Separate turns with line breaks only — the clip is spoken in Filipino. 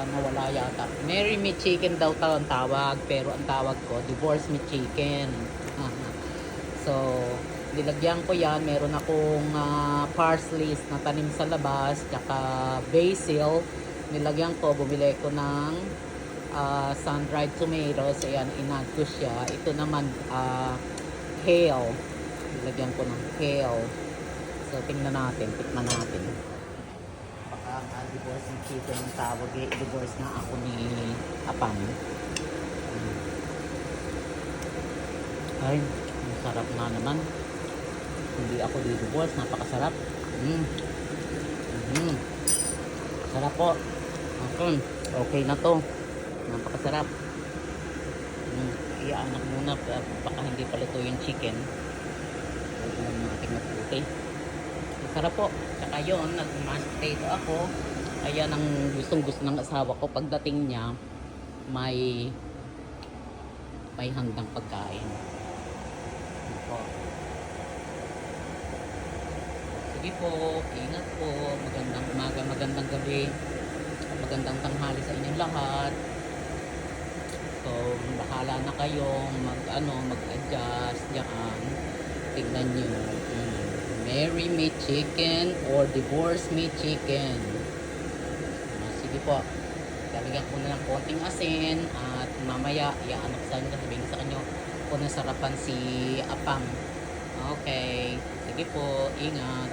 kaya nawala yata. Marry me chicken daw ang tawag, pero ang tawag ko, divorce me chicken. So, nilagyan ko yan. Meron akong parsley na tanim sa labas, tsaka basil. Nilagyan ko, bumili ko ng sun-dried tomatoes. Ayan, inad ko siya. Ito naman, kale. Nilagyan ko ng kale. So, tingnan natin, tikman natin. Baka divorce ng chicken ang tawag eh. Divorce na ako ni Apam. Ay, ang sarap na naman. Hindi ako di-divorce. Napakasarap. Sarap po. Okay. Okay na to. Napakasarap. Iaanak muna. Baka hindi pa luto yung chicken. Huwag lang natin maputi. Sarap po. Tsaka yun, nag-mashed potato ako. Ayan ang gustong gusto ng asawa ko. Pagdating niya, may handang pagkain. Po. Sige po, ingat po. Magandang umaga, magandang gabi. Magandang tanghali sa inyong lahat. So, bahala na kayong mag-adjust diyan. Tignan nyo. Marry me chicken or divorce me chicken. Sige po. Lalagyan ko na ng konting asin at mamaya iaanok sa inyo, sabihin sa kanyo kung nasarapan si Apam. Okay. Sige po. Ingat.